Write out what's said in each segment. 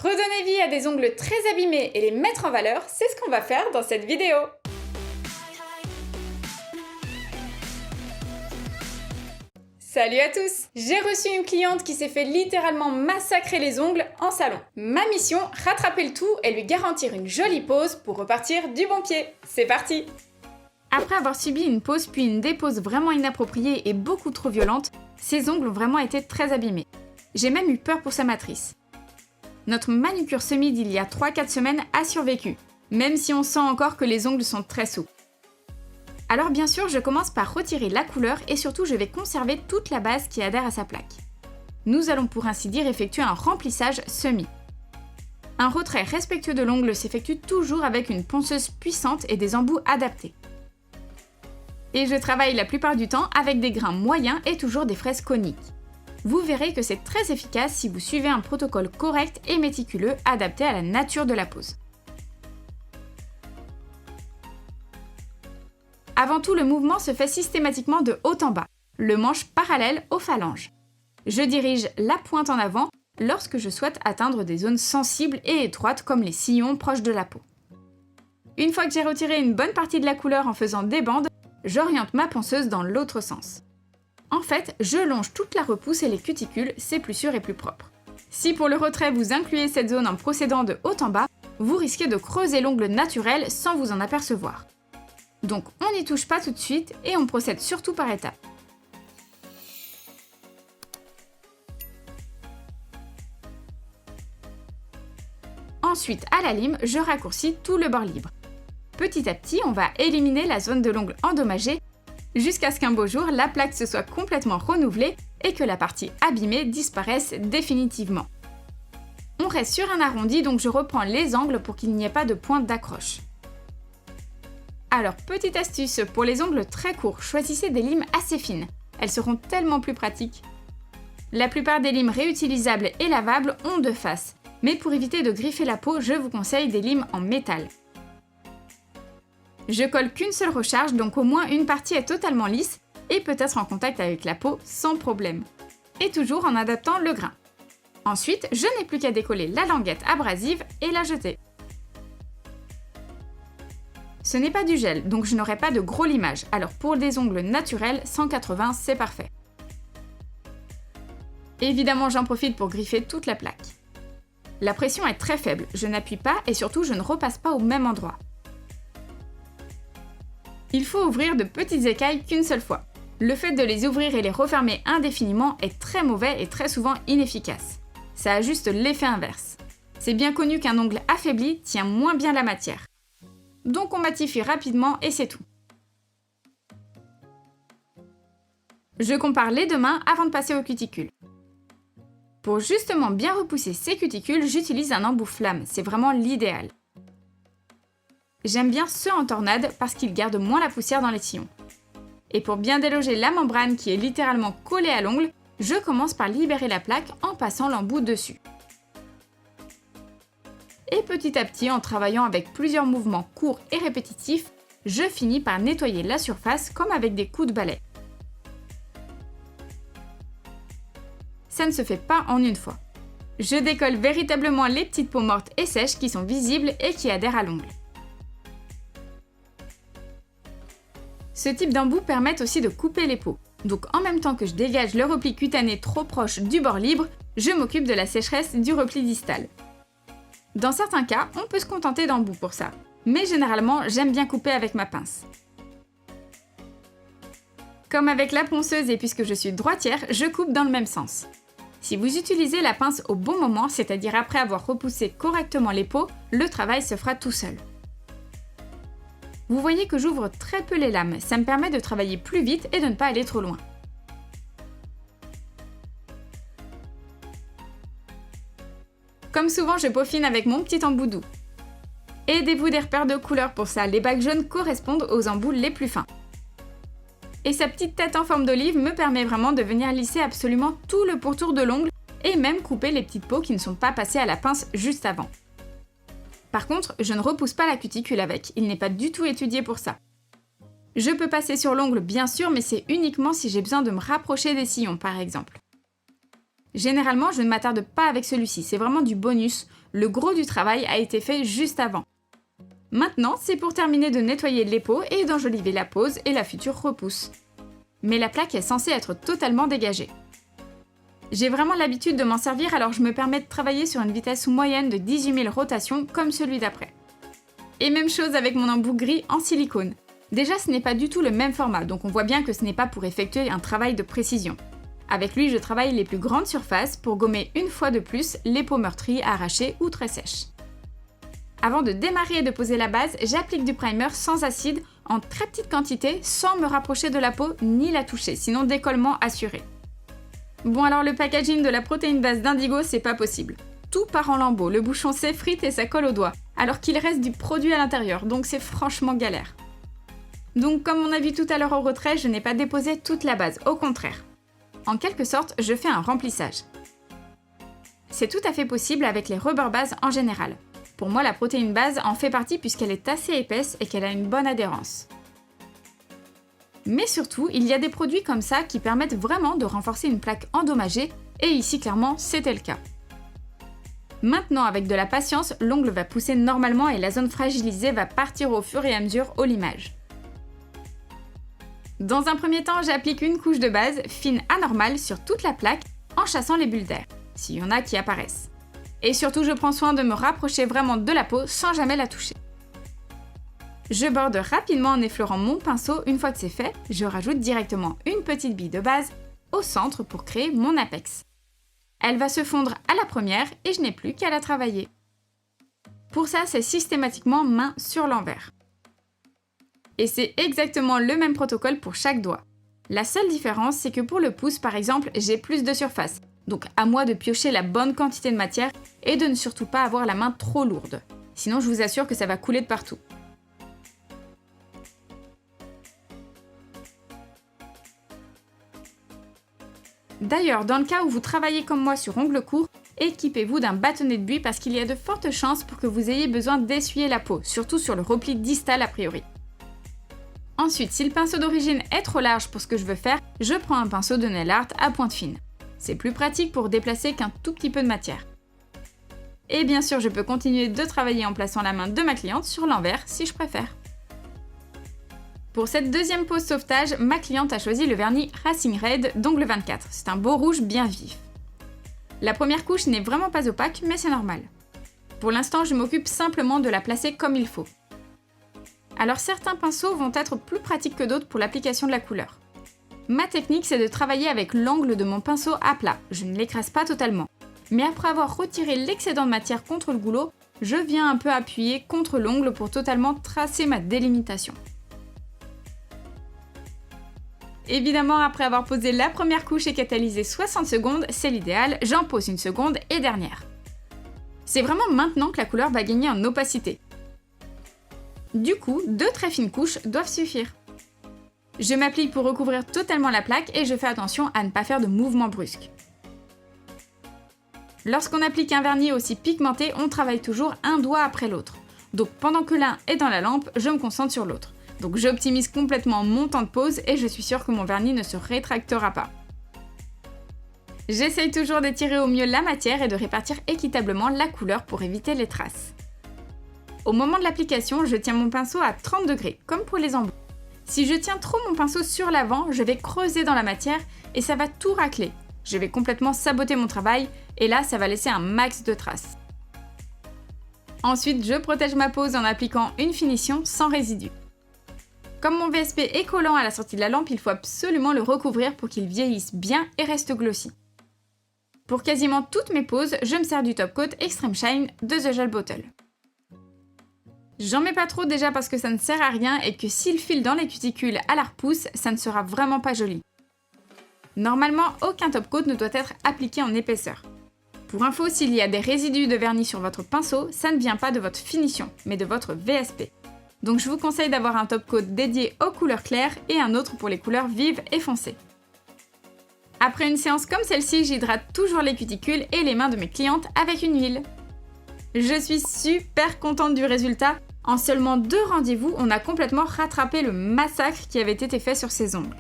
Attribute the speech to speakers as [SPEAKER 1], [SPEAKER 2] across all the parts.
[SPEAKER 1] Redonner vie à des ongles très abîmés et les mettre en valeur, c'est ce qu'on va faire dans cette vidéo. Salut à tous! J'ai reçu une cliente qui s'est fait littéralement massacrer les ongles en salon. Ma mission, rattraper le tout et lui garantir une jolie pose pour repartir du bon pied. C'est parti! Après avoir subi une pose puis une dépose vraiment inappropriée et beaucoup trop violente, ses ongles ont vraiment été très abîmés. J'ai même eu peur pour sa matrice. Notre manucure semi d'il y a 3-4 semaines a survécu, même si on sent encore que les ongles sont très souples. Alors bien sûr, je commence par retirer la couleur et surtout je vais conserver toute la base qui adhère à sa plaque. Nous allons pour ainsi dire effectuer un remplissage semi. Un retrait respectueux de l'ongle s'effectue toujours avec une ponceuse puissante et des embouts adaptés. Et je travaille la plupart du temps avec des grains moyens et toujours des fraises coniques. Vous verrez que c'est très efficace si vous suivez un protocole correct et méticuleux adapté à la nature de la pose. Avant tout, le mouvement se fait systématiquement de haut en bas, le manche parallèle aux phalanges. Je dirige la pointe en avant lorsque je souhaite atteindre des zones sensibles et étroites comme les sillons proches de la peau. Une fois que j'ai retiré une bonne partie de la couleur en faisant des bandes, j'oriente ma ponceuse dans l'autre sens. En fait, je longe toute la repousse et les cuticules, c'est plus sûr et plus propre. Si pour le retrait vous incluez cette zone en procédant de haut en bas, vous risquez de creuser l'ongle naturel sans vous en apercevoir. Donc on n'y touche pas tout de suite et on procède surtout par étapes. Ensuite, à la lime, je raccourcis tout le bord libre. Petit à petit, on va éliminer la zone de l'ongle endommagée jusqu'à ce qu'un beau jour, la plaque se soit complètement renouvelée et que la partie abîmée disparaisse définitivement. On reste sur un arrondi, donc je reprends les angles pour qu'il n'y ait pas de pointe d'accroche. Alors, petite astuce, pour les ongles très courts, choisissez des limes assez fines. Elles seront tellement plus pratiques. La plupart des limes réutilisables et lavables ont deux faces, mais pour éviter de griffer la peau, je vous conseille des limes en métal. Je colle qu'une seule recharge, donc au moins une partie est totalement lisse et peut être en contact avec la peau sans problème. Et toujours en adaptant le grain. Ensuite, je n'ai plus qu'à décoller la languette abrasive et la jeter. Ce n'est pas du gel, donc je n'aurai pas de gros limage, alors pour des ongles naturels, 180 c'est parfait. Évidemment, j'en profite pour griffer toute la plaque. La pression est très faible, je n'appuie pas et surtout je ne repasse pas au même endroit. Il faut ouvrir de petites écailles qu'une seule fois. Le fait de les ouvrir et les refermer indéfiniment est très mauvais et très souvent inefficace. Ça a juste l'effet inverse. C'est bien connu qu'un ongle affaibli tient moins bien la matière. Donc on matifie rapidement et c'est tout. Je compare les deux mains avant de passer aux cuticules. Pour justement bien repousser ces cuticules, j'utilise un embout flamme, c'est vraiment l'idéal. J'aime bien ceux en tornade parce qu'ils gardent moins la poussière dans les sillons. Et pour bien déloger la membrane qui est littéralement collée à l'ongle, je commence par libérer la plaque en passant l'embout dessus. Et petit à petit, en travaillant avec plusieurs mouvements courts et répétitifs, je finis par nettoyer la surface comme avec des coups de balai. Ça ne se fait pas en une fois. Je décolle véritablement les petites peaux mortes et sèches qui sont visibles et qui adhèrent à l'ongle. Ce type d'embout permet aussi de couper les peaux. Donc en même temps que je dégage le repli cutané trop proche du bord libre, je m'occupe de la sécheresse du repli distal. Dans certains cas, on peut se contenter d'embouts pour ça, mais généralement j'aime bien couper avec ma pince. Comme avec la ponceuse et puisque je suis droitière, je coupe dans le même sens. Si vous utilisez la pince au bon moment, c'est-à-dire après avoir repoussé correctement les peaux, le travail se fera tout seul. Vous voyez que j'ouvre très peu les lames, ça me permet de travailler plus vite et de ne pas aller trop loin. Comme souvent, je peaufine avec mon petit embout doux. Aidez-vous des repères de couleur pour ça, les bagues jaunes correspondent aux embouts les plus fins. Et sa petite tête en forme d'olive me permet vraiment de venir lisser absolument tout le pourtour de l'ongle et même couper les petites peaux qui ne sont pas passées à la pince juste avant. Par contre, je ne repousse pas la cuticule avec, il n'est pas du tout étudié pour ça. Je peux passer sur l'ongle bien sûr, mais c'est uniquement si j'ai besoin de me rapprocher des sillons par exemple. Généralement, je ne m'attarde pas avec celui-ci, c'est vraiment du bonus. Le gros du travail a été fait juste avant. Maintenant, c'est pour terminer de nettoyer les pots et d'enjoliver la pose et la future repousse. Mais la plaque est censée être totalement dégagée. J'ai vraiment l'habitude de m'en servir, alors je me permets de travailler sur une vitesse moyenne de 18 000 rotations comme celui d'après. Et même chose avec mon embout gris en silicone. Déjà, ce n'est pas du tout le même format, donc on voit bien que ce n'est pas pour effectuer un travail de précision. Avec lui, je travaille les plus grandes surfaces pour gommer une fois de plus les peaux meurtries, arrachées ou très sèches. Avant de démarrer et de poser la base, j'applique du primer sans acide en très petite quantité sans me rapprocher de la peau ni la toucher, sinon décollement assuré. Bon alors le packaging de la protéine base d'Indigo, c'est pas possible. Tout part en lambeaux, le bouchon s'effrite et ça colle au doigt, alors qu'il reste du produit à l'intérieur, donc c'est franchement galère. Donc comme on a vu tout à l'heure au retrait, je n'ai pas déposé toute la base, au contraire. En quelque sorte, je fais un remplissage. C'est tout à fait possible avec les rubber bases en général. Pour moi, la protéine base en fait partie puisqu'elle est assez épaisse et qu'elle a une bonne adhérence. Mais surtout, il y a des produits comme ça qui permettent vraiment de renforcer une plaque endommagée, et ici clairement, c'était le cas. Maintenant, avec de la patience, l'ongle va pousser normalement et la zone fragilisée va partir au fur et à mesure au limage. Dans un premier temps, j'applique une couche de base fine anormale sur toute la plaque en chassant les bulles d'air, s'il y en a qui apparaissent. Et surtout, je prends soin de me rapprocher vraiment de la peau sans jamais la toucher. Je borde rapidement en effleurant mon pinceau. Une fois que c'est fait, je rajoute directement une petite bille de base au centre pour créer mon apex. Elle va se fondre à la première et je n'ai plus qu'à la travailler. Pour ça, c'est systématiquement main sur l'envers. Et c'est exactement le même protocole pour chaque doigt. La seule différence, c'est que pour le pouce, par exemple, j'ai plus de surface. Donc à moi de piocher la bonne quantité de matière et de ne surtout pas avoir la main trop lourde. Sinon, je vous assure que ça va couler de partout. D'ailleurs, dans le cas où vous travaillez comme moi sur ongles courts, équipez-vous d'un bâtonnet de buis parce qu'il y a de fortes chances pour que vous ayez besoin d'essuyer la peau, surtout sur le repli distal a priori. Ensuite, si le pinceau d'origine est trop large pour ce que je veux faire, je prends un pinceau de nail art à pointe fine. C'est plus pratique pour déplacer qu'un tout petit peu de matière. Et bien sûr, je peux continuer de travailler en plaçant la main de ma cliente sur l'envers si je préfère. Pour cette deuxième pose sauvetage, ma cliente a choisi le vernis Racing Red d'Ongle 24. C'est un beau rouge bien vif. La première couche n'est vraiment pas opaque, mais c'est normal. Pour l'instant, je m'occupe simplement de la placer comme il faut. Alors certains pinceaux vont être plus pratiques que d'autres pour l'application de la couleur. Ma technique, c'est de travailler avec l'angle de mon pinceau à plat. Je ne l'écrase pas totalement. Mais après avoir retiré l'excédent de matière contre le goulot, je viens un peu appuyer contre l'ongle pour totalement tracer ma délimitation. Évidemment, après avoir posé la première couche et catalysé 60 secondes, c'est l'idéal, j'en pose une seconde et dernière. C'est vraiment maintenant que la couleur va gagner en opacité. Du coup, 2 très fines couches doivent suffire. Je m'applique pour recouvrir totalement la plaque et je fais attention à ne pas faire de mouvements brusques. Lorsqu'on applique un vernis aussi pigmenté, on travaille toujours un doigt après l'autre. Donc pendant que l'un est dans la lampe, je me concentre sur l'autre. Donc j'optimise complètement mon temps de pose et je suis sûre que mon vernis ne se rétractera pas. J'essaye toujours d'étirer au mieux la matière et de répartir équitablement la couleur pour éviter les traces. Au moment de l'application, je tiens mon pinceau à 30 degrés, comme pour les embouts. Si je tiens trop mon pinceau sur l'avant, je vais creuser dans la matière et ça va tout racler. Je vais complètement saboter mon travail et là, ça va laisser un max de traces. Ensuite, je protège ma pose en appliquant une finition sans résidus. Comme mon VSP est collant à la sortie de la lampe, il faut absolument le recouvrir pour qu'il vieillisse bien et reste glossy. Pour quasiment toutes mes poses, je me sers du Top Coat Extreme Shine de The Gel Bottle. J'en mets pas trop déjà parce que ça ne sert à rien et que s'il file dans les cuticules à la repousse, ça ne sera vraiment pas joli. Normalement, aucun top coat ne doit être appliqué en épaisseur. Pour info, s'il y a des résidus de vernis sur votre pinceau, ça ne vient pas de votre finition, mais de votre VSP. Donc je vous conseille d'avoir un top coat dédié aux couleurs claires et un autre pour les couleurs vives et foncées. Après une séance comme celle-ci, j'hydrate toujours les cuticules et les mains de mes clientes avec une huile. Je suis super contente du résultat. En seulement 2 rendez-vous, on a complètement rattrapé le massacre qui avait été fait sur ses ongles.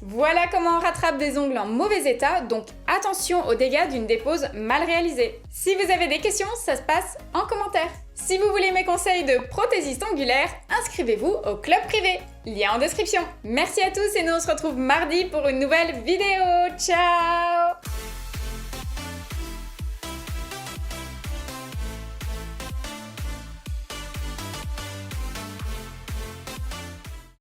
[SPEAKER 1] Voilà comment on rattrape des ongles en mauvais état, donc attention aux dégâts d'une dépose mal réalisée. Si vous avez des questions, ça se passe en commentaire. Si vous voulez mes conseils de prothésiste ongulaire, inscrivez-vous au club privé. Lien en description. Merci à tous et nous on se retrouve mardi pour une nouvelle vidéo. Ciao!